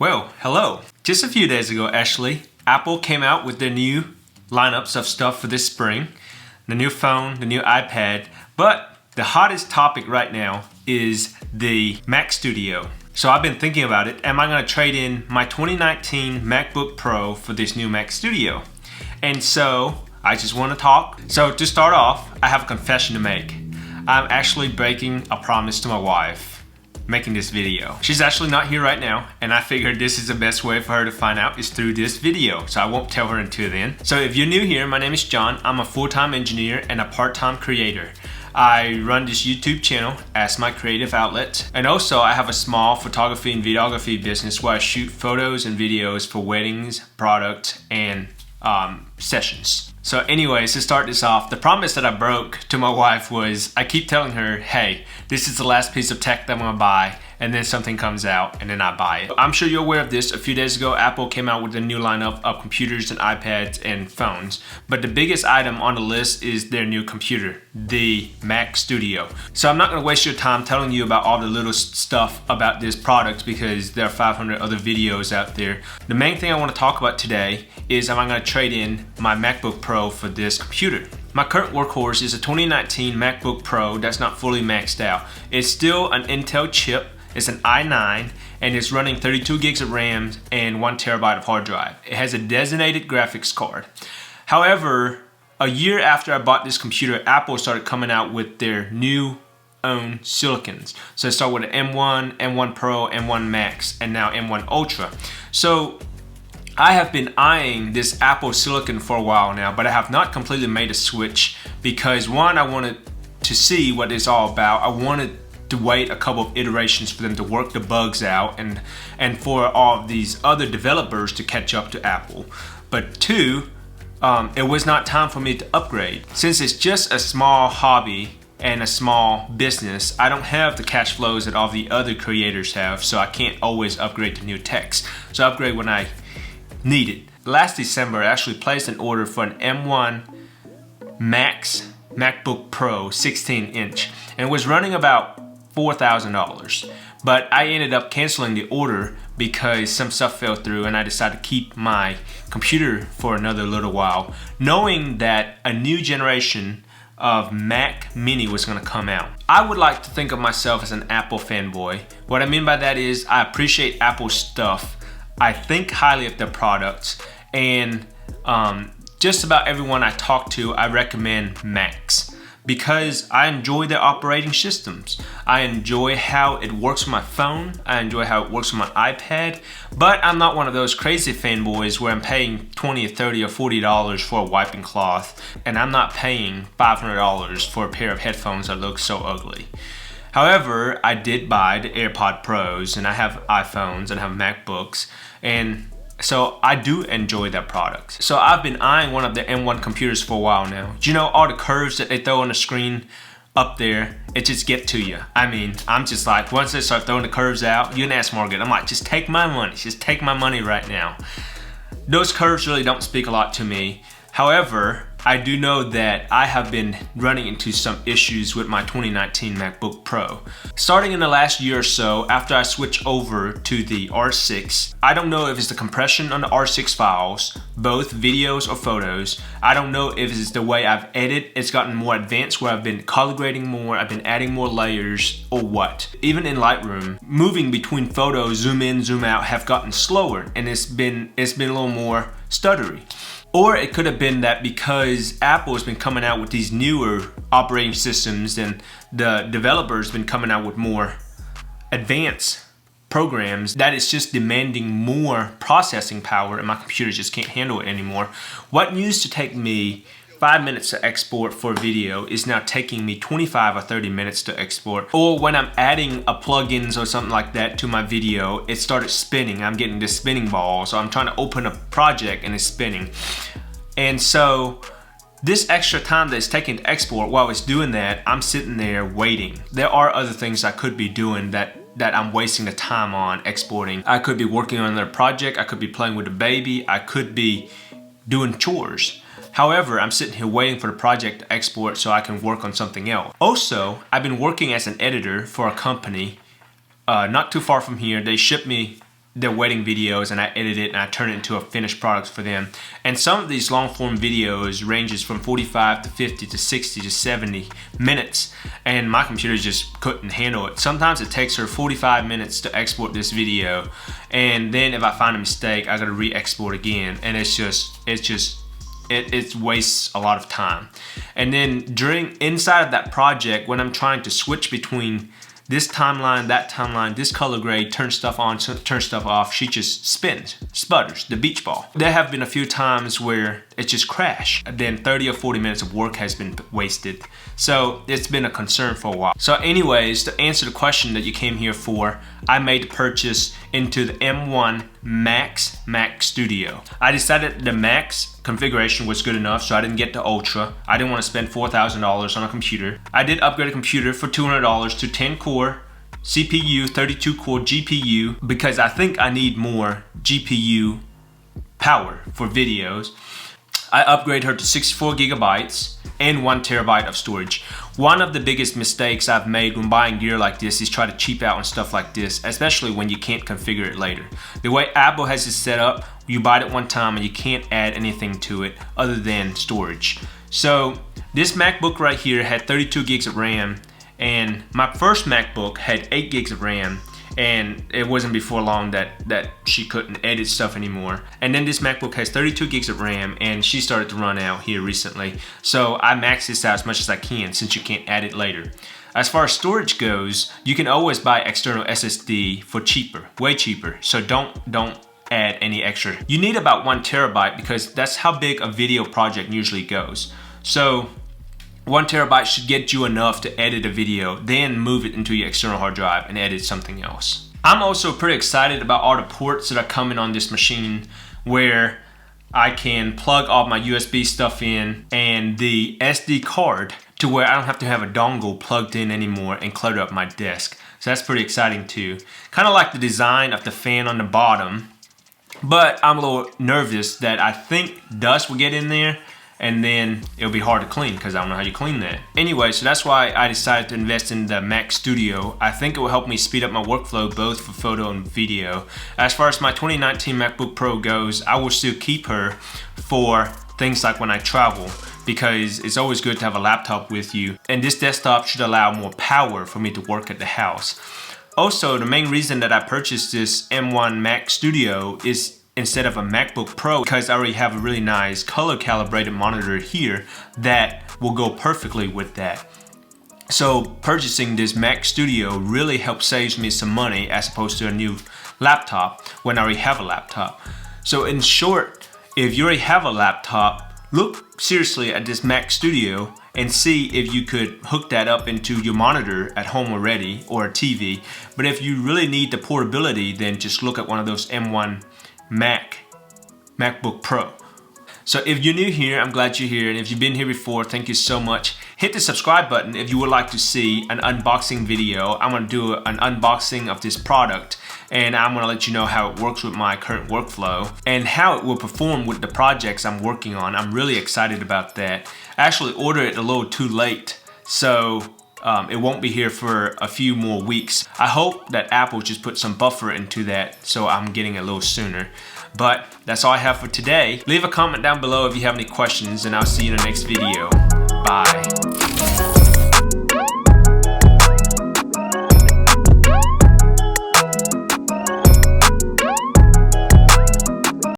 Well, hello. Just a few days ago, actually, Apple came out with their new lineups of stuff for this spring. The new phone, the new iPad, but the hottest topic right now is the Mac Studio. So I've been thinking about it. Am I going to trade in my 2019 MacBook Pro for this new Mac Studio? And so I just want to talk. So to start off, I have a confession to make. I'm actually breaking a promise to my wife making this video. She's actually not here right now, and I figured this is the best way for her to find out is through this video, so I won't tell her until then. So if you're new here, my name is John. I'm a full-time engineer and a part-time creator. I run this YouTube channel as my creative outlet, and also I have a small photography and videography business where I shoot photos and videos for weddings, products, and sessions. So anyways, to start this off, the promise that I broke to my wife was I keep telling her, hey, this is the last piece of tech that I'm gonna buy, and then something comes out and then I buy it. I'm sure you're aware of this. A few days ago, Apple came out with a new lineup of computers and iPads and phones. But the biggest item on the list is their new computer, the Mac Studio. So I'm not gonna waste your time telling you about all the little stuff about this product because there are 500 other videos out there. The main thing I wanna talk about today is am I gonna trade in my MacBook Pro for this computer. My current workhorse is a 2019 MacBook Pro that's not fully maxed out. It's still an Intel chip. It's an i9 and it's running 32 gigs of RAM and 1 terabyte of hard drive. It has a designated graphics card. However, a year after I bought this computer, Apple started coming out with their new own silicons. So it started with an M1, M1 Pro, M1 Max, and now M1 Ultra. So I have been eyeing this Apple silicon for a while now, but I have not completely made a switch because one, I wanted to see what it's all about. I wanted to wait a couple of iterations for them to work the bugs out and for all of these other developers to catch up to Apple. But two, it was not time for me to upgrade. Since it's just a small hobby and a small business, I don't have the cash flows that all the other creators have, so I can't always upgrade to new techs. So I upgrade when I need it. Last December, I actually placed an order for an M1 Max MacBook Pro 16-inch, and it was running about $4,000. But I ended up canceling the order because some stuff fell through and I decided to keep my computer for another little while, knowing that a new generation of Mac Mini was going to come out. I would like to think of myself as an Apple fanboy. What I mean by that is I appreciate Apple stuff. I think highly of their products, and just about everyone I talk to, I recommend Macs because I enjoy their operating systems. I enjoy how it works with my phone. I enjoy how it works with my iPad, but I'm not one of those crazy fanboys where I'm paying $20 or $30 or $40 for a wiping cloth, and I'm not paying $500 for a pair of headphones that look so ugly. However, I did buy the AirPod Pros, and I have iPhones and I have MacBooks, and so I do enjoy that product. So I've been eyeing one of the M1 computers for a while now. Do you know all the curves that they throw on the screen up there? It just gets to you. I mean, I'm just like, once they start throwing the curves out, you can ask Margaret, I'm like, just take my money. Just take my money right now. Those curves really don't speak a lot to me. However, I do know that I have been running into some issues with my 2019 MacBook Pro. Starting in the last year or so, after I switched over to the R6, I don't know if it's the compression on the R6 files, both videos or photos. I don't know if it's the way I've edited. It's gotten more advanced where I've been color grading more, I've been adding more layers, or what. Even in Lightroom, moving between photos, zoom in, zoom out, have gotten slower, and it's been a little more stuttery. Or it could have been that because Apple has been coming out with these newer operating systems and the developers been coming out with more advanced programs, that it's just demanding more processing power and my computer just can't handle it anymore. What used to take me 5 minutes to export for a video is now taking me 25 or 30 minutes to export. Or when I'm adding a plugins or something like that to my video, it started spinning. I'm getting this spinning ball, so I'm trying to open a project and it's spinning. And so this extra time that it's taking to export, while it's doing that, I'm sitting there waiting. There are other things I could be doing that I'm wasting the time on exporting. I could be working on another project, I could be playing with a baby, I could be doing chores. However, I'm sitting here waiting for the project to export so I can work on something else. Also, I've been working as an editor for a company not too far from here. They shipped me their wedding videos and I edit it and I turn it into a finished product for them. And some of these long form videos ranges from 45 to 50 to 60 to 70 minutes, and my computer just couldn't handle it. Sometimes it takes her 45 minutes to export this video, and then if I find a mistake I gotta re-export again, and it wastes a lot of time. And then inside of that project, when I'm trying to switch between this timeline, that timeline, this color grade, turn stuff on, turn stuff off, she just sputters, the beach ball. There have been a few times where it just crashed. Then 30 or 40 minutes of work has been wasted. So it's been a concern for a while. So anyways, to answer the question that you came here for, I made the purchase into the M1 Max Mac Studio. I decided the Max configuration was good enough, so I didn't get the Ultra. I didn't want to spend $4,000 on a computer. I did upgrade a computer for $200 to 10-core CPU, 32-core GPU, because I think I need more GPU power for videos. I upgraded her to 64 gigabytes and 1 terabyte of storage. One of the biggest mistakes I've made when buying gear like this is try to cheap out on stuff like this, especially when you can't configure it later. The way Apple has it set up, you buy it one time and you can't add anything to it other than storage. So this MacBook right here had 32 gigs of RAM, and my first MacBook had 8 gigs of RAM, and it wasn't before long that she couldn't edit stuff anymore. And then this MacBook has 32 gigs of RAM, and she started to run out here recently. So I maxed this out as much as I can since you can't add it later. As far as storage goes, you can always buy external SSD for cheaper, way cheaper. So don't add any extra. You need about 1 terabyte because that's how big a video project usually goes. So 1 terabyte should get you enough to edit a video, then move it into your external hard drive and edit something else. I'm also pretty excited about all the ports that are coming on this machine, where I can plug all my USB stuff in and the SD card to where I don't have to have a dongle plugged in anymore and clutter up my desk. So that's pretty exciting too. Kind of like the design of the fan on the bottom, but I'm a little nervous that I think dust will get in there and then it'll be hard to clean because I don't know how you clean that. Anyway, so that's why I decided to invest in the Mac Studio. I think it will help me speed up my workflow both for photo and video. As far as my 2019 MacBook Pro goes, I will still keep her for things like when I travel, because it's always good to have a laptop with you, and this desktop should allow more power for me to work at the house. Also, the main reason that I purchased this M1 Mac Studio is instead of a MacBook Pro, because I already have a really nice color calibrated monitor here that will go perfectly with that. So purchasing this Mac Studio really helps save me some money as opposed to a new laptop when I already have a laptop. So in short, if you already have a laptop, look seriously at this Mac Studio and see if you could hook that up into your monitor at home already, or a TV. But if you really need the portability, then just look at one of those M1 MacBook Pro. So if you're new here, I'm glad you're here, and if you've been here before, thank you so much. Hit the subscribe button if you would like to see an unboxing video. I'm gonna do an unboxing of this product, and I'm gonna let you know how it works with my current workflow and how it will perform with the projects I'm working on. I'm really excited about that. I actually ordered it a little too late, so it won't be here for a few more weeks. I hope that Apple just put some buffer into that so I'm getting it a little sooner. But that's all I have for today. Leave a comment down below if you have any questions, and I'll see you in the next video. Bye.